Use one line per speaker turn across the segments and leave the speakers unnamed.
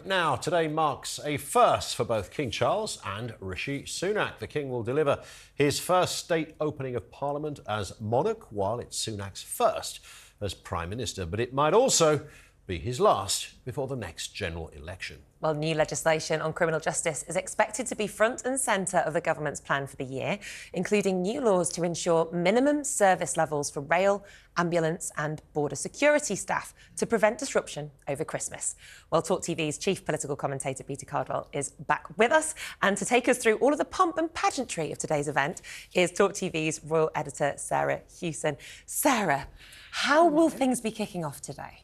Now, today marks a first for both King Charles and Rishi Sunak. The King will deliver his first state opening of Parliament as monarch, while it's Sunak's first as Prime Minister. But it might also be his last before the next general election.
Well, new legislation on criminal justice is expected to be front and centre of the government's plan for the year, including new laws to ensure minimum service levels for rail, ambulance and border security staff to prevent disruption over Christmas. Well, TalkTV's chief political commentator, Peter Cardwell, is back with us. And to take us through all of the pomp and pageantry of today's event is TalkTV's royal editor, Sarah Hewson. Sarah, how will things be kicking off today?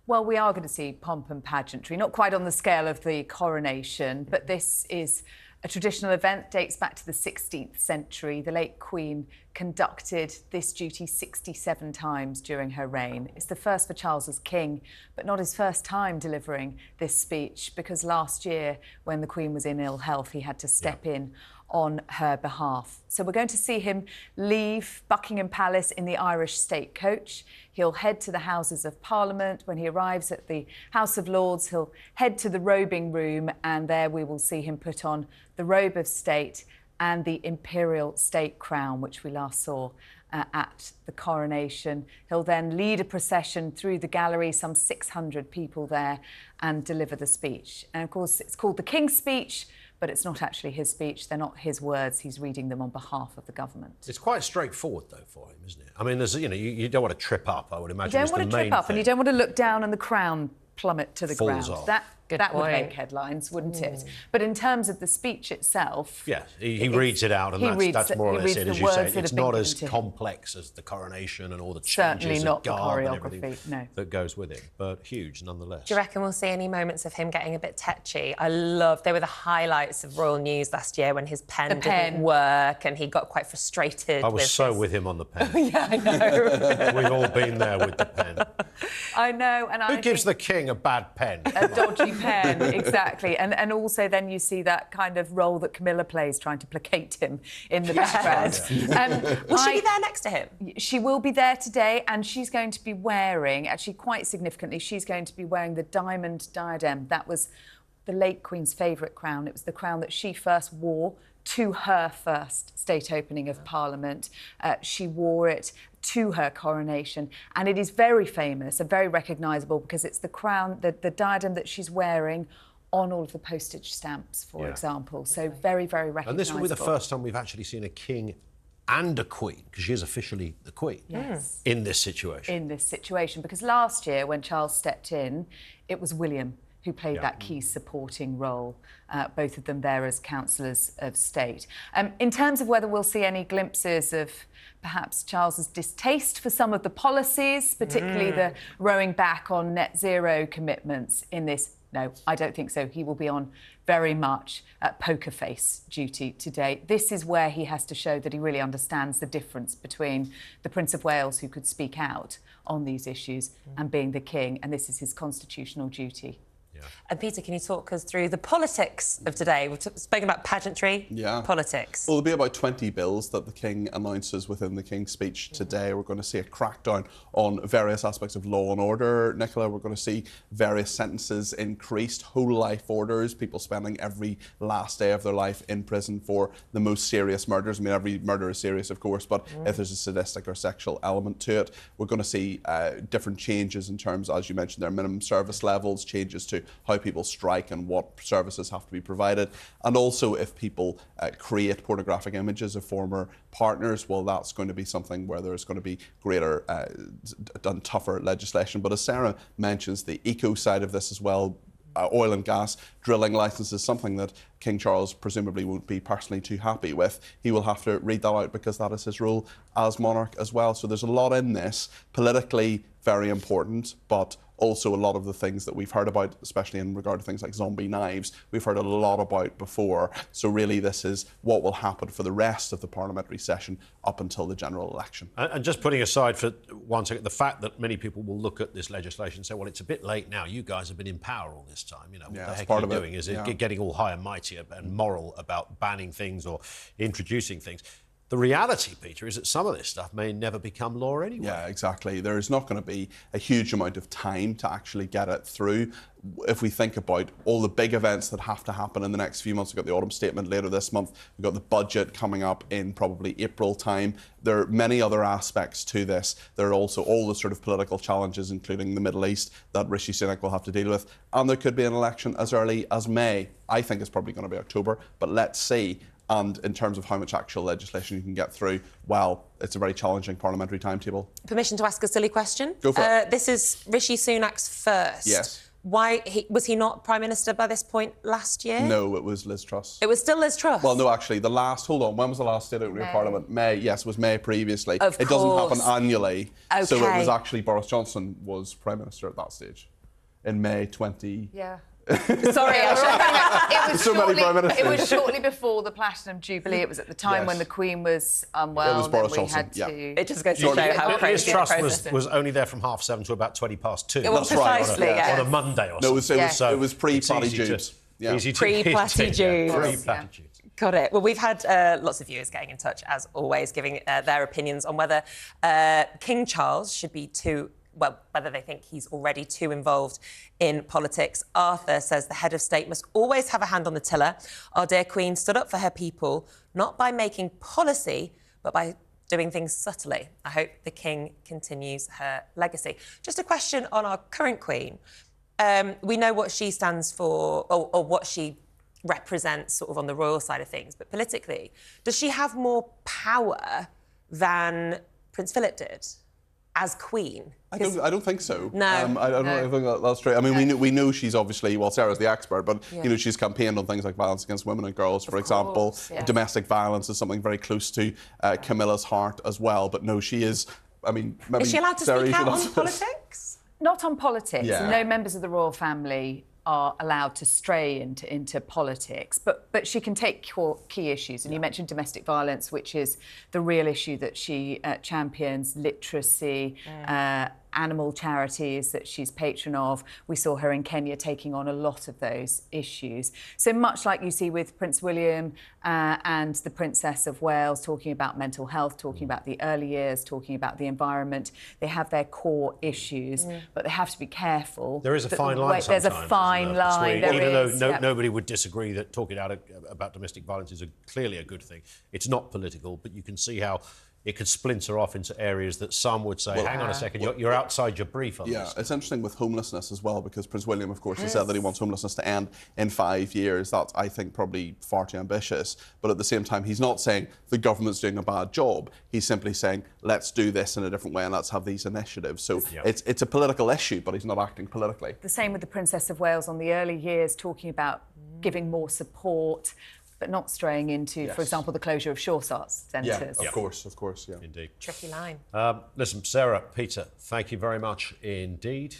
Well, we are going to see pomp and pageantry, not quite on the scale of the coronation, but this is a traditional event, dates back to the 16th century. The late Queen conducted this duty 67 times during her reign. It's the first for Charles as king, but not his first time delivering this speech, because last year, when the Queen was in ill health, he had to step in on her behalf. So we're going to see him leave Buckingham Palace in the Irish state coach. He'll head to the Houses of Parliament. When he arrives at the House of Lords, he'll head to the robing room, and there we will see him put on the robe of state and the imperial state crown, which we last saw at the coronation. He'll then lead a procession through the gallery, some 600 people there, and deliver the speech. And of course, it's called the King's Speech, but it's not actually his speech. They're not his words. He's reading them on behalf of the government.
It's quite straightforward, though, for him, isn't it? I mean, there's, you don't want to trip up, I would imagine.
You don't want to trip up, and you don't want to look down and the crown plummet to the ground.
Off.
That would make headlines, wouldn't it? But in terms of the speech itself...
Yeah, he reads it out, and that's more or less it, as you say. It's not as complex as the coronation and all the changes of garb and everything that goes with it, but huge nonetheless.
Do you reckon we'll see any moments of him getting a bit tetchy? They were the highlights of royal news last year when his pen didn't work and he got quite frustrated.
I was with him on the pen.
Yeah, I know.
We've all been there with the pen.
I know. And
Who gives the king a bad pen?
A dodgy pen, exactly. And also then you see that kind of role that Camilla plays, trying to placate him in the background.
Will she be there next to him?
She will be there today, and she's going to be wearing, actually quite significantly, she's going to be wearing the diamond diadem. That was the late Queen's favourite crown. It was the crown that she first wore to her first state opening of Parliament. She wore it to her coronation, and it is very famous and very recognisable because it's the crown, the diadem that she's wearing on all of the postage stamps, for example. So very, very recognisable.
And this will be the first time we've actually seen a king and a queen, because she is officially the queen, in this situation.
In this situation, because last year when Charles stepped in, it was William who played that key supporting role, both of them there as councillors of state. In terms of whether we'll see any glimpses of perhaps Charles's distaste for some of the policies, particularly the rowing back on net zero commitments in this, no, I don't think so. He will be on very much poker face duty today. This is where he has to show that he really understands the difference between the Prince of Wales, who could speak out on these issues, and being the king, and this is his constitutional duty.
And Peter, can you talk us through the politics of today? We've spoken about pageantry, politics.
Well, there'll be about 20 bills that the King announces within the King's speech today. We're going to see a crackdown on various aspects of law and order, Nicola. We're going to see various sentences increased, whole life orders, people spending every last day of their life in prison for the most serious murders. I mean, every murder is serious, of course, but if there's a sadistic or sexual element to it, we're going to see different changes in terms, as you mentioned, their minimum service levels, changes to how people strike and what services have to be provided. And also, if people create pornographic images of former partners, well, that's going to be something where there's going to be greater and tougher legislation. But as Sarah mentions, the eco side of this as well, oil and gas drilling licences, something that King Charles presumably won't be personally too happy with. He will have to read that out because that is his role as monarch as well. So there's a lot in this, politically very important, but also a lot of the things that we've heard about, especially in regard to things like zombie knives, we've heard a lot about before. So really this is what will happen for the rest of the parliamentary session up until the general election. And
just putting aside for one second the fact that many people will look at this legislation and say, well, it's a bit late now. You guys have been in power all this time. You know, what the heck are you doing? Is it getting all high and mighty and moral about banning things or introducing things? The reality, Peter, is that some of this stuff may never become law anyway.
Yeah, exactly. There's not going to be a huge amount of time to actually get it through. If we think about all the big events that have to happen in the next few months, we've got the autumn statement later this month, we've got the budget coming up in probably April time. There are many other aspects to this. There are also all the sort of political challenges, including the Middle East, that Rishi Sunak will have to deal with. And there could be an election as early as May. I think it's probably going to be October, but let's see. And in terms of how much actual legislation you can get through, well, it's a very challenging parliamentary timetable.
Permission to ask a silly question?
Go for it.
This is Rishi Sunak's first.
Yes.
Was he not Prime Minister by this point last year?
No, it was Liz Truss.
It was still Liz Truss?
Well, no, actually, hold on, when was the last state opening of Parliament? May, yes, it was May previously.
Of
It doesn't
course.
happen annually.
Okay.
So it was actually Boris Johnson was Prime Minister at that stage in May 20...
Yeah.
Sorry,
It was shortly before the Platinum Jubilee. It was at the time when the Queen was unwell.
It was Boris
and we
Johnson,
had to...
It just goes to show how
Liz
crazy the
Truss
process is.
was only there from 7:30 to about 2:20.
That's
right.
Precisely,
On a Monday or something.
It was pre-Patty
Easy to-
Jubes. Yeah.
easy to-
Pre-Patty Jubes.
Pre-Patty Jubes.
Got it. Well, we've had lots of viewers getting in touch, as always, giving their opinions on whether King Charles should be whether they think he's already too involved in politics. Arthur says the head of state must always have a hand on the tiller. Our dear Queen stood up for her people, not by making policy, but by doing things subtly. I hope the King continues her legacy. Just a question on our current Queen. We know what she stands for, or what she represents sort of on the royal side of things, but politically, does she have more power than Prince Philip did as Queen?
I don't think so.
No.
I don't think that's true. I mean, we know she's obviously, well, Sarah's the expert, but you know, she's campaigned on things like violence against women and girls, for example.
Yeah.
Domestic violence is something very close to Camilla's heart as well. But no, she is. I mean, maybe
Is she allowed to
Sarah,
speak
you
out
should
on
answer this.
politics?
Not on politics.
Yeah.
No members of the royal family are allowed to stray into politics, but she can take key issues. And you mentioned domestic violence, which is the real issue that she champions, literacy, animal charities that she's patron of. We saw her in Kenya taking on a lot of those issues. So much like you see with Prince William and the Princess of Wales talking about mental health, talking about the early years, talking about the environment, they have their core issues, but they have to be careful.
There is a fine line sometimes.
There's a fine line.
Even though nobody would disagree that talking out about domestic violence is clearly a good thing. It's not political, but you can see how it could splinter off into areas that some would say, hang on a second, you're outside your brief on this.
Yeah, it's interesting with homelessness as well, because Prince William, of course, has said that he wants homelessness to end in 5 years. That's, I think, probably far too ambitious. But at the same time, he's not saying the government's doing a bad job. He's simply saying, let's do this in a different way and let's have these initiatives. So it's a political issue, but he's not acting politically.
The same with the Princess of Wales on the early years, talking about giving more support, but not straying into, for example, the closure of Shaw Arts centres.
Yeah, of course, yeah.
Indeed.
Tricky line.
Listen, Sarah, Peter, thank you very much indeed.